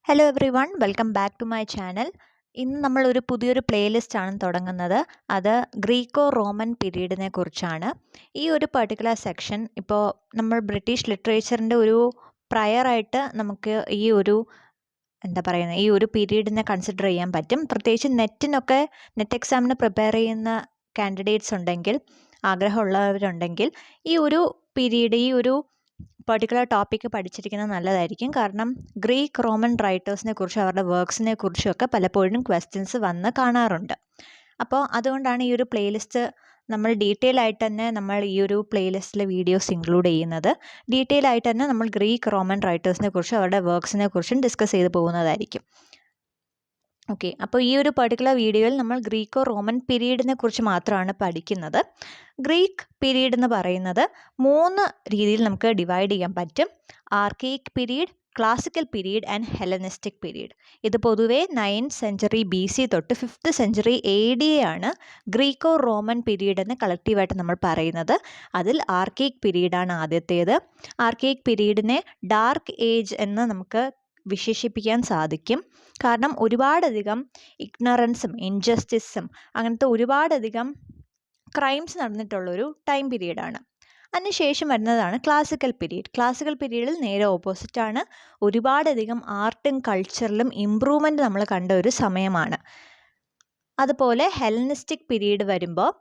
Hello everyone welcome back to my channel. ഇന്ന് നമ്മളൊരു പുതിയൊരു പ്ലേലിസ്റ്റ് ആണ് തുടങ്ങുന്നത്. അത് ഗ്രീക്കോ റോമൻ പീരീഡിനെ കുറിച്ചാണ്. ഈ ഒരു പർട്ടിക്കുലർ സെക്ഷൻ ഇപ്പോൾ നമ്മൾ ബ്രിട്ടീഷ് ലിറ്ററേച്ചറിൻ്റെ ഒരു പ്രയറായിട്ട് നമുക്ക് ഈ ഒരു ഈ ഒരു പീരീഡിനെ കൺസിഡർ ചെയ്യാൻ പറ്റും. പ്രത്യേകിച്ച് നെറ്റ് എക്സാമിന് പ്രിപ്പയർ ചെയ്യുന്ന കാൻഡിഡേറ്റ്സ് ഉണ്ടെങ്കിൽ, ആഗ്രഹമുള്ളവരുണ്ടെങ്കിൽ ഈ ഒരു പീരീഡ്, ഈ ഒരു പർട്ടിക്കുലർ ടോപ്പിക്ക് പഠിച്ചിരിക്കുന്നത് നല്ലതായിരിക്കും. കാരണം ഗ്രീക്ക് റോമൻ റൈറ്റേഴ്സിനെ കുറിച്ചും അവരുടെ വർക്ക്സിനെ കുറിച്ചും ഒക്കെ പലപ്പോഴും ക്വസ്റ്റ്യൻസ് വന്ന് കാണാറുണ്ട്. അപ്പോൾ അതുകൊണ്ടാണ് ഈ ഒരു പ്ലേലിസ്റ്റ് നമ്മൾ ഡീറ്റെയിൽ ആയിട്ട് തന്നെ നമ്മൾ ഈ ഒരു പ്ലേലിസ്റ്റിൽ വീഡിയോസ് ഇൻക്ലൂഡ് ചെയ്യുന്നത്. ഡീറ്റെയിൽ ആയിട്ട് തന്നെ നമ്മൾ ഗ്രീക്ക് റോമൻ റൈറ്റേഴ്സിനെ കുറിച്ചും അവരുടെ വർക്ക്സിനെ കുറിച്ചും ഡിസ്കസ് ചെയ്ത് പോകുന്നതായിരിക്കും. ഓക്കെ, അപ്പോൾ ഈ ഒരു പർട്ടിക്കുലർ വീഡിയോയിൽ നമ്മൾ ഗ്രീക്കോ റോമൻ പീരീഡിനെ കുറിച്ച് മാത്രമാണ് പഠിക്കുന്നത്. ഗ്രീക്ക് പീരീഡ് എന്ന് പറയുന്നത് 3 രീതിയിൽ നമുക്ക് ഡിവൈഡ് ചെയ്യാൻ പറ്റും: archaic period, classical period and Hellenistic period. ഇത് പൊതുവേ 9th സെഞ്ചുറി BC തൊട്ട് 5th സെഞ്ചുറി AD ആണ് ഗ്രീക്കോ റോമൻ പീരീഡ് എന്ന് കളക്റ്റീവായിട്ട് നമ്മൾ പറയുന്നത്. അതിൽ ആർക്കൈക് പീരീഡാണ് ആദ്യത്തേത്. ആർക്കൈക് പീരീഡിനെ ഡാർക്ക് ഏജ് എന്ന് നമുക്ക് വിശേഷിപ്പിക്കാൻ സാധിക്കും. കാരണം ഒരുപാടധികം ഇഗ്നറൻസും ഇൻജസ്റ്റിസും അങ്ങനത്തെ ഒരുപാടധികം ക്രൈംസ് നടന്നിട്ടുള്ളൊരു ടൈം പീരീഡാണ്. അതിനുശേഷം വരുന്നതാണ് ക്ലാസിക്കൽ പീരീഡ്. ക്ലാസിക്കൽ പീരീഡിൽ നേരെ ഓപ്പോസിറ്റാണ്. ഒരുപാടധികം ആർട്ടും കൾച്ചറിലും ഇമ്പ്രൂവ്മെൻറ്റ് നമ്മൾ കണ്ട ഒരു സമയമാണ്. അതുപോലെ ഹെലനിസ്റ്റിക് പീരീഡ് വരുമ്പോൾ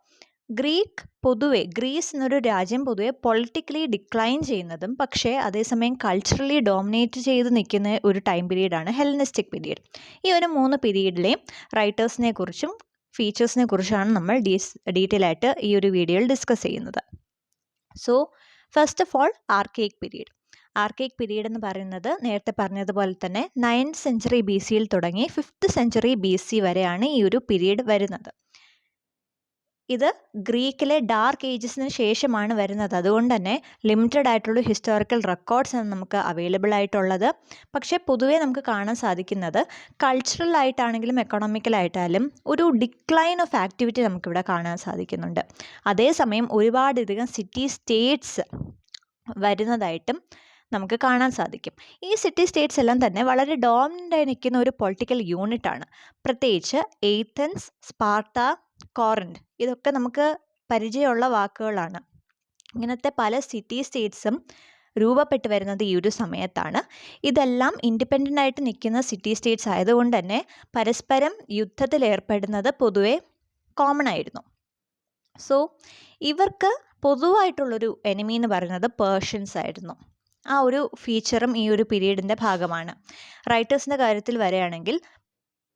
ഗ്രീസ് എന്നൊരു രാജ്യം പൊതുവെ പൊളിറ്റിക്കലി ഡിക്ലൈൻ ചെയ്യുന്നതും പക്ഷേ അതേസമയം കൾച്ചറലി ഡോമിനേറ്റ് ചെയ്ത് നിൽക്കുന്ന ഒരു ടൈം പീരീഡാണ് ഹെലനിസ്റ്റിക് പീരീഡ്. ഈ ഒരു 3 പീരീഡിലെയും റൈറ്റേഴ്സിനെ കുറിച്ചും ഫീച്ചേഴ്സിനെ കുറിച്ചാണ് നമ്മൾ ഡീറ്റെയിൽ ആയിട്ട് ഈ ഒരു വീഡിയോയിൽ ഡിസ്കസ് ചെയ്യുന്നത്. So first of all, archaic period. Archaic period എന്ന് പറയുന്നത് നേരത്തെ പറഞ്ഞതുപോലെ തന്നെ 9th സെഞ്ചുറി BC യിൽ തുടങ്ങി 5th സെഞ്ചുറി BC വരെയാണ് ഈ ഒരു പീരീഡ് വരുന്നത്. ഇത് ഗ്രീക്കിലെ ഡാർക്ക് ഏജസിന് ശേഷമാണ് വരുന്നത്. അതുകൊണ്ട് തന്നെ ലിമിറ്റഡ് ആയിട്ടുള്ള ഹിസ്റ്റോറിക്കൽ റെക്കോർഡ്സ് ആണ് നമുക്ക് അവൈലബിൾ ആയിട്ടുള്ളത്. പക്ഷേ പൊതുവേ നമുക്ക് കാണാൻ സാധിക്കുന്നത് കൾച്ചറൽ ആയിട്ടാണെങ്കിലും എക്കണോമിക്കലായിട്ടായാലും ഒരു ഡിക്ലൈൻ ഓഫ് ആക്ടിവിറ്റി നമുക്കിവിടെ കാണാൻ സാധിക്കുന്നുണ്ട്. അതേസമയം ഒരുപാടധികം സിറ്റി സ്റ്റേറ്റ്സ് വരുന്നതായിട്ടും നമുക്ക് കാണാൻ സാധിക്കും. ഈ സിറ്റി സ്റ്റേറ്റ്സ് എല്ലാം തന്നെ വളരെ ഡോമിനൻ്റായി നിൽക്കുന്ന ഒരു പൊളിറ്റിക്കൽ യൂണിറ്റാണ്. പ്രത്യേകിച്ച് ഏഥൻസ്, സ്പാർട്ട, കോറിൻത്, ഇതൊക്കെ നമുക്ക് പരിചയമുള്ള വാക്കുകളാണ്. ഇങ്ങനത്തെ പല സിറ്റി സ്റ്റേറ്റ്സും രൂപപ്പെട്ട് വരുന്നത് ഈ ഒരു സമയത്താണ്. ഇതെല്ലാം ഇൻഡിപെൻഡൻ്റ് ആയിട്ട് നിൽക്കുന്ന സിറ്റി സ്റ്റേറ്റ്സ് ആയതുകൊണ്ട് തന്നെ പരസ്പരം യുദ്ധത്തിൽ ഏർപ്പെടുന്നത് പൊതുവെ കോമൺ ആയിരുന്നു. സോ ഇവർക്ക് പൊതുവായിട്ടുള്ളൊരു എനിമി എന്ന് പറയുന്നത് പേർഷ്യൻസ് ആയിരുന്നു. ആ ഒരു ഫീച്ചറും ഈ ഒരു പീരീഡിൻ്റെ ഭാഗമാണ്. റൈറ്റേഴ്സിൻ്റെ കാര്യത്തിൽ വരികയാണെങ്കിൽ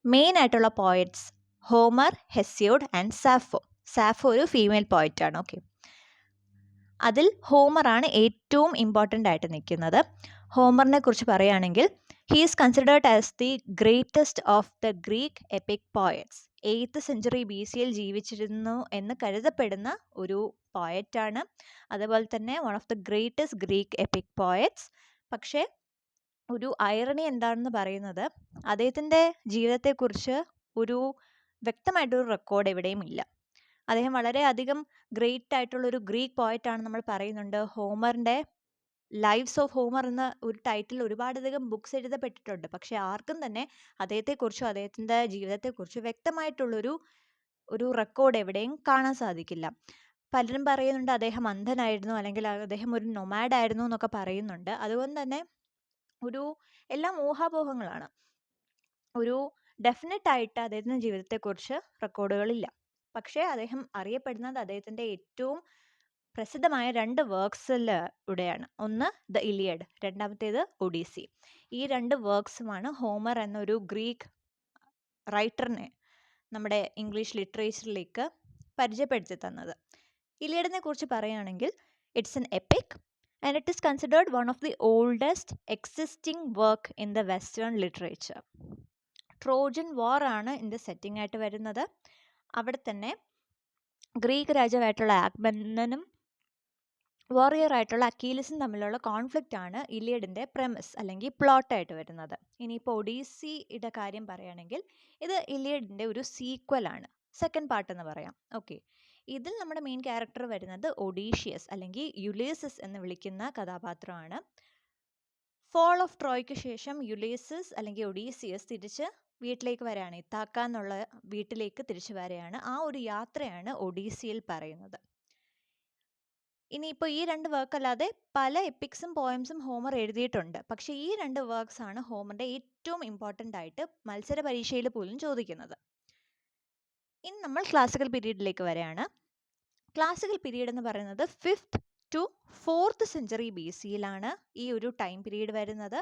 മെയിൻ ആയിട്ടുള്ള poets Homer, Hesiod and Sappho. Sappho ഒരു ഫീമെയിൽ പോയറ്റാണ്. ഓക്കെ, അതിൽ ഹോമറാണ് ഏറ്റവും ഇമ്പോർട്ടൻ്റ് ആയിട്ട് നിൽക്കുന്നത്. ഹോമറിനെ കുറിച്ച് പറയുകയാണെങ്കിൽ he is considered as the greatest of the Greek epic poets. 8th century BC യിൽ ജീവിച്ചിരുന്നു എന്ന് കരുതപ്പെടുന്ന ഒരു പോയറ്റാണ്. അതുപോലെ തന്നെ one of the greatest Greek epic poets. പക്ഷേ ഒരു ഐറണി എന്താണെന്ന് പറയുന്നത്, അദ്ദേഹത്തിൻ്റെ ജീവിതത്തെക്കുറിച്ച് ഒരു വ്യക്തമായിട്ടൊരു റെക്കോർഡ് എവിടെയും ഇല്ല. അദ്ദേഹം വളരെയധികം ഗ്രേറ്റ് ആയിട്ടുള്ളൊരു ഗ്രീക്ക് പോയറ്റാണ് നമ്മൾ പറയുന്നുണ്ട്. ഹോമറിൻ്റെ ലൈവ്സ് ഓഫ് ഹോമർ എന്ന ഒരു ടൈറ്റിൽ ഒരുപാടധികം ബുക്സ് എഴുതപ്പെട്ടിട്ടുണ്ട്. പക്ഷേ ആർക്കും തന്നെ അദ്ദേഹത്തെക്കുറിച്ചോ അദ്ദേഹത്തിൻ്റെ ജീവിതത്തെക്കുറിച്ചോ വ്യക്തമായിട്ടുള്ളൊരു റെക്കോർഡ് എവിടെയും കാണാൻ സാധിക്കില്ല. പലരും പറയുന്നുണ്ട് അദ്ദേഹം അന്ധനായിരുന്നു, അല്ലെങ്കിൽ അദ്ദേഹം ഒരു നൊമാഡായിരുന്നു എന്നൊക്കെ പറയുന്നുണ്ട്. അതുകൊണ്ട് തന്നെ എല്ലാം ഊഹാപോഹങ്ങളാണ്. ഒരു ഡെഫിനറ്റ് ആയിട്ട് അദ്ദേഹത്തിൻ്റെ ജീവിതത്തെക്കുറിച്ച് റെക്കോർഡുകളില്ല. പക്ഷേ അദ്ദേഹം അറിയപ്പെടുന്നത് അദ്ദേഹത്തിൻ്റെ ഏറ്റവും പ്രസിദ്ധമായ 2 വർക്ക്സിലൂടെയാണ്. ഒന്ന് ദ ഇലിയഡ്, രണ്ടാമത്തേത് ഒഡീസി. ഈ 2 വർക്ക്സുമാണ് ഹോമർ എന്നൊരു ഗ്രീക്ക് റൈറ്ററിനെ നമ്മുടെ ഇംഗ്ലീഷ് ലിറ്ററേച്ചറിലേക്ക് പരിചയപ്പെടുത്തി തന്നത്. ഇലിയഡിനെ കുറിച്ച് പറയുകയാണെങ്കിൽ it's an EPIC and it is considered one of the oldest existing work in the western literature. Trojan war ആണ് ഇതിൻ്റെ സെറ്റിംഗ് ആയിട്ട് വരുന്നത്. അവിടെ തന്നെ ഗ്രീക്ക് രാജാവായിട്ടുള്ള ആഗ്മന്നനും വാറിയർ ആയിട്ടുള്ള അക്കീലസും തമ്മിലുള്ള കോൺഫ്ലിക്റ്റ് ആണ് ഇലിയഡിൻ്റെ പ്രമിസ് അല്ലെങ്കിൽ പ്ലോട്ടായിട്ട് വരുന്നത്. ഇനിയിപ്പോൾ ഒഡീസിയുടെ കാര്യം പറയുകയാണെങ്കിൽ ഇത് ഇലിയഡിൻ്റെ ഒരു സീക്വലാണ്, സെക്കൻഡ് പാർട്ട് എന്ന് പറയാം. ഓക്കെ, ഇതിൽ നമ്മുടെ മെയിൻ ക്യാരക്ടർ വരുന്നത് ഒഡീഷ്യസ് അല്ലെങ്കിൽ യുലീസസ് എന്ന് വിളിക്കുന്ന കഥാപാത്രമാണ്. ഫോൾ ഓഫ് ട്രോയ്ക്ക് ശേഷം യുലീസസ് അല്ലെങ്കിൽ ഒഡീസിയസ് തിരിച്ച് വീട്ടിലേക്ക് വരികയാണ്. ഇത്താക്ക എന്നുള്ള വീട്ടിലേക്ക് തിരിച്ചു വരികയാണ്. ആ ഒരു യാത്രയാണ് ഒഡീസിയിൽ പറയുന്നത്. ഇനിയിപ്പോൾ ഈ 2 വർക്ക് അല്ലാതെ പല എപ്പിക്സും പോയംസും ഹോമർ എഴുതിയിട്ടുണ്ട്. പക്ഷേ ഈ 2 വർക്ക്സ് ആണ് ഹോമറിൻ്റെ ഏറ്റവും ഇമ്പോർട്ടൻ്റ് ആയിട്ട് മത്സര പരീക്ഷയിൽ പോലും ചോദിക്കുന്നത്. ഇനി നമ്മൾ ക്ലാസിക്കൽ പീരീഡിലേക്ക് വരികയാണ്. ക്ലാസിക്കൽ പീരീഡ് എന്ന് പറയുന്നത് 5th to 4th century B സിയിലാണ് ഈ ഒരു ടൈം പീരീഡ് വരുന്നത്.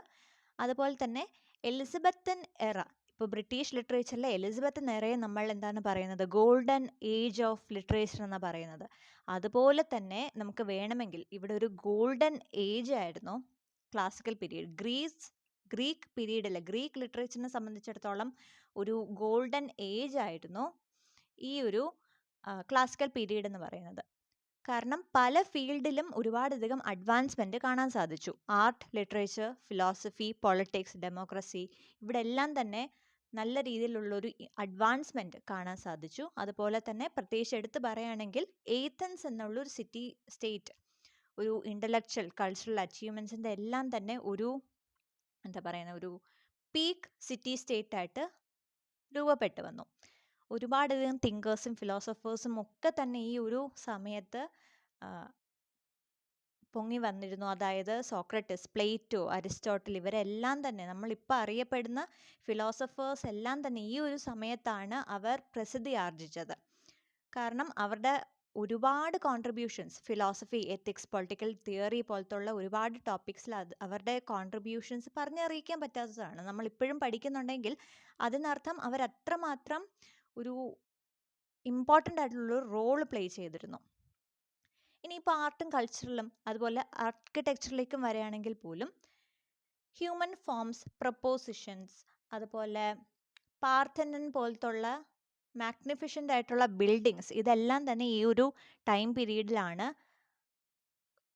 അതുപോലെ തന്നെ എലിസബത്തൻ എറ, ഇപ്പോൾ ബ്രിട്ടീഷ് ലിറ്ററേച്ചറിലെ എലിസബത്തൻ എറയെ നമ്മൾ എന്താണ് പറയുന്നത്, ഗോൾഡൻ ഏജ് ഓഫ് ലിറ്ററേച്ചർ എന്നാണ് പറയുന്നത്. അതുപോലെ തന്നെ നമുക്ക് വേണമെങ്കിൽ ഇവിടെ ഒരു ഗോൾഡൻ ഏജ് ആയിരുന്നു ക്ലാസിക്കൽ പീരീഡ്. ഗ്രീക്ക് പീരീഡിലെ ഗ്രീക്ക് ലിറ്ററേച്ചറിനെ സംബന്ധിച്ചിടത്തോളം ഒരു ഗോൾഡൻ ഏജ് ആയിരുന്നു ഈ ഒരു ക്ലാസിക്കൽ പീരീഡ് എന്ന് പറയുന്നത്. കാരണം പല ഫീൽഡിലും ഒരുപാടധികം അഡ്വാൻസ്മെൻറ്റ് കാണാൻ സാധിച്ചു. Art, literature, philosophy, politics, democracy, ഇവിടെ എല്ലാം തന്നെ നല്ല രീതിയിലുള്ളൊരു അഡ്വാൻസ്മെൻറ്റ് കാണാൻ സാധിച്ചു. അതുപോലെ തന്നെ പ്രത്യേകിച്ച് എടുത്ത് പറയുകയാണെങ്കിൽ ഏതൻസ് എന്നുള്ളൊരു സിറ്റി സ്റ്റേറ്റ് ഒരു ഇൻ്റലക്ച്വൽ കൾച്ചറൽ അച്ചീവ്മെൻറ്റ്സിൻ്റെ എല്ലാം തന്നെ ഒരു എന്താ പറയുന്ന ഒരു പീക്ക് സിറ്റി സ്റ്റേറ്റായിട്ട് രൂപപ്പെട്ടു വന്നു. ഒരുപാടധികം തിങ്കേഴ്സും ഫിലോസഫേഴ്സും ഒക്കെ തന്നെ ഈ ഒരു സമയത്ത് പൊങ്ങി വന്നിരുന്നു. അതായത് സോക്രട്ടിസ്, പ്ലേറ്റോ, അരിസ്റ്റോട്ടിൽ, ഇവരെല്ലാം തന്നെ നമ്മളിപ്പോൾ അറിയപ്പെടുന്ന ഫിലോസഫേഴ്സ് എല്ലാം തന്നെ ഈ ഒരു സമയത്താണ് അവർ പ്രസിദ്ധി ആർജിച്ചത്. കാരണം അവരുടെ ഒരുപാട് contributions, philosophy, ethics, political theory പോലത്തുള്ള ഒരുപാട് ടോപ്പിക്സിൽ അവരുടെ കോൺട്രിബ്യൂഷൻസ് പറഞ്ഞറിയിക്കാൻ പറ്റാത്തതാണ്. നമ്മളിപ്പോഴും പഠിക്കുന്നുണ്ടെങ്കിൽ അതിനർത്ഥം അവരത്രമാത്രം ഒരു ഇമ്പോർട്ടൻ്റ് ആയിട്ടുള്ളൊരു റോൾ പ്ലേ ചെയ്തിരുന്നു. ഇനിയിപ്പോൾ ആർട്ടും കൾച്ചറിലും അതുപോലെ ആർക്കിടെക്ചറിലേക്കും വരികയാണെങ്കിൽ പോലും ഹ്യൂമൻ ഫോംസ്, പ്രപ്പോസിഷൻസ്, അതുപോലെ പാർത്തനൻ പോലത്തുള്ള മാഗ്നിഫിഷ്യൻ്റ് ആയിട്ടുള്ള ബിൽഡിങ്സ്, ഇതെല്ലാം തന്നെ ഈ ഒരു ടൈം പീരീഡിലാണ്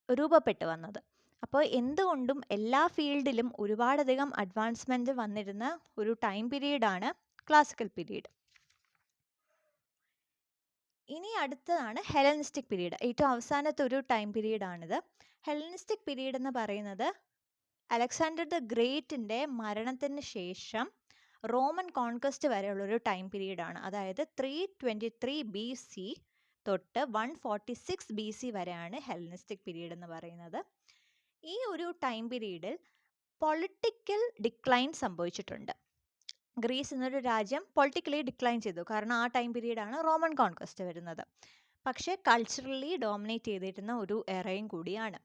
രൂപപ്പെട്ടു വന്നത്. അപ്പോൾ എന്തുകൊണ്ടും എല്ലാ ഫീൽഡിലും ഒരുപാടധികം അഡ്വാൻസ്മെൻറ്റ് വന്നിരുന്ന ഒരു ടൈം പീരീഡാണ് ക്ലാസിക്കൽ പീരീഡ്. ഇനി അടുത്തതാണ് ഹെലനിസ്റ്റിക് പീരീഡ്. ഏറ്റവും അവസാനത്തെ ഒരു ടൈം പീരീഡാണിത്. ഹെലനിസ്റ്റിക് പീരീഡ് എന്ന് പറയുന്നത് അലക്സാണ്ടർ ദ ഗ്രേറ്റിൻ്റെ മരണത്തിന് ശേഷം റോമൻ കോൺക്വസ്റ്റ് വരെയുള്ളൊരു ടൈം പീരീഡാണ്. അതായത് 323 BC തൊട്ട് 146 BC വരെയാണ് ഹെലനിസ്റ്റിക് പീരീഡ് എന്ന് പറയുന്നത്. ഈ ഒരു ടൈം പീരീഡിൽ പൊളിറ്റിക്കൽ ഡിക്ലൈൻ സംഭവിച്ചിട്ടുണ്ട്. ഗ്രീസ് എന്നൊരു രാജ്യം പൊളിറ്റിക്കലി ഡിക്ലൈൻ ചെയ്തു. കാരണം ആ ടൈം പീരീഡാണ് റോമൻ കോൺക്വസ്റ്റ് വരുന്നത്. പക്ഷേ കൾച്ചറലി ഡോമിനേറ്റ് ചെയ്തിരുന്ന ഒരു എറയും കൂടിയാണ്.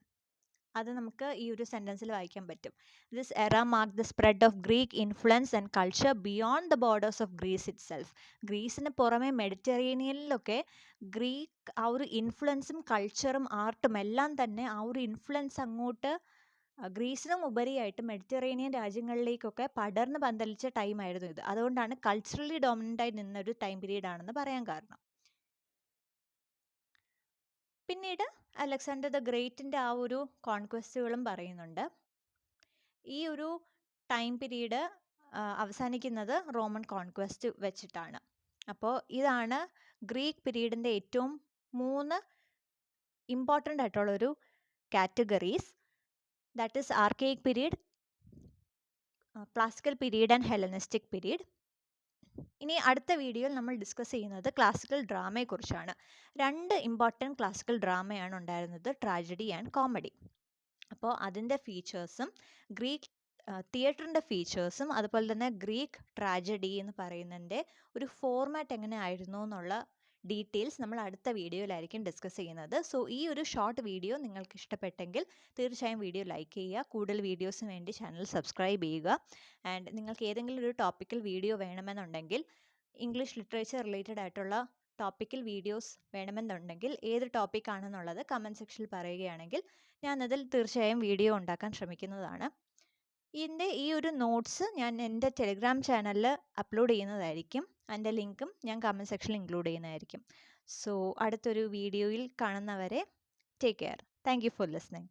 അത് നമുക്ക് ഈ ഒരു സെൻറ്റൻസിൽ വായിക്കാൻ പറ്റും. This era mark the spread of Greek influence and culture beyond the borders of Greece itself. ഗ്രീസിന് പുറമെ മെഡിറ്ററേനിയനിലൊക്കെ ഗ്രീക്ക് ആ ഒരു ഇൻഫ്ലുവൻസും കൾച്ചറും ആർട്ടും എല്ലാം തന്നെ ആ ഒരു ഇൻഫ്ലുവൻസ് അങ്ങോട്ട് ഗ്രീസിനും ഉപരിയായിട്ട് മെഡിറ്ററേനിയൻ രാജ്യങ്ങളിലേക്കൊക്കെ പടർന്ന് പന്തലിച്ച ടൈമായിരുന്നു ഇത്. അതുകൊണ്ടാണ് കൾച്ചറലി ഡോമിനൻ്റായി നിന്നൊരു ടൈം പീരീഡ് ആണെന്ന് പറയാൻ കാരണം. പിന്നീട് അലക്സാണ്ടർ ദ ഗ്രേറ്റിൻ്റെ ആ ഒരു കോൺക്വസ്റ്റുകളും പറയുന്നുണ്ട്. ഈ ഒരു ടൈം പീരീഡ് അവസാനിക്കുന്നത് റോമൻ കോൺക്വസ്റ്റ് വെച്ചിട്ടാണ്. അപ്പോൾ ഇതാണ് ഗ്രീക്ക് പീരീഡിൻ്റെ ഏറ്റവും 3 ഇമ്പോർട്ടൻ്റ് ആയിട്ടുള്ളൊരു categories. That is archaic period, classical period and Hellenistic period. ഇനി അടുത്ത വീഡിയോയിൽ നമ്മൾ ഡിസ്കസ് ചെയ്യുന്നത് ക്ലാസിക്കൽ ഡ്രാമയെക്കുറിച്ചാണ്. 2 ഇമ്പോർട്ടൻറ്റ് ക്ലാസിക്കൽ ഡ്രാമയാണ് ഉണ്ടായിരുന്നത്, ട്രാജഡി ആൻഡ് കോമഡി. അപ്പോൾ അതിൻ്റെ ഫീച്ചേഴ്സും ഗ്രീക്ക് തിയേറ്ററിൻ്റെ ഫീച്ചേഴ്സും അതുപോലെ തന്നെ ഗ്രീക്ക് ട്രാജഡി എന്ന് പറയുന്നതിൻ്റെ ഒരു ഫോർമാറ്റ് എങ്ങനെ ആയിരുന്നു എന്നുള്ള ഡീറ്റെയിൽസ് നമ്മൾ അടുത്ത വീഡിയോയിലായിരിക്കും ഡിസ്കസ് ചെയ്യുന്നത്. സോ ഈ ഒരു ഷോർട്ട് വീഡിയോ നിങ്ങൾക്ക് ഇഷ്ടപ്പെട്ടെങ്കിൽ തീർച്ചയായും വീഡിയോ ലൈക്ക് ചെയ്യുക. കൂടുതൽ വീഡിയോസിന് വേണ്ടി ചാനൽ സബ്സ്ക്രൈബ് ചെയ്യുക. ആൻഡ് നിങ്ങൾക്ക് ഏതെങ്കിലും ഒരു ടോപ്പിക്കൽ വീഡിയോ വേണമെന്നുണ്ടെങ്കിൽ, ഇംഗ്ലീഷ് ലിറ്ററേച്ചർ റിലേറ്റഡ് ആയിട്ടുള്ള ടോപ്പിക്കൽ വീഡിയോസ് വേണമെന്നുണ്ടെങ്കിൽ ഏത് ടോപ്പിക്കാണെന്നുള്ളത് കമൻറ്റ് സെക്ഷനിൽ പറയുകയാണെങ്കിൽ ഞാനതിൽ തീർച്ചയായും വീഡിയോ ഉണ്ടാക്കാൻ ശ്രമിക്കുന്നതാണ്. ഇതിൻ്റെ ഈ ഒരു നോട്ട്സ് ഞാൻ എൻ്റെ ടെലിഗ്രാം ചാനലിൽ അപ്ലോഡ് ചെയ്യുന്നതായിരിക്കും. അതിൻ്റെ ലിങ്കും ഞാൻ കമൻറ്റ് സെക്ഷനിൽ ഇൻക്ലൂഡ് ചെയ്യുന്നതായിരിക്കും. സോ അടുത്തൊരു വീഡിയോയിൽ കാണുന്നവരെ take care. Thank you for listening.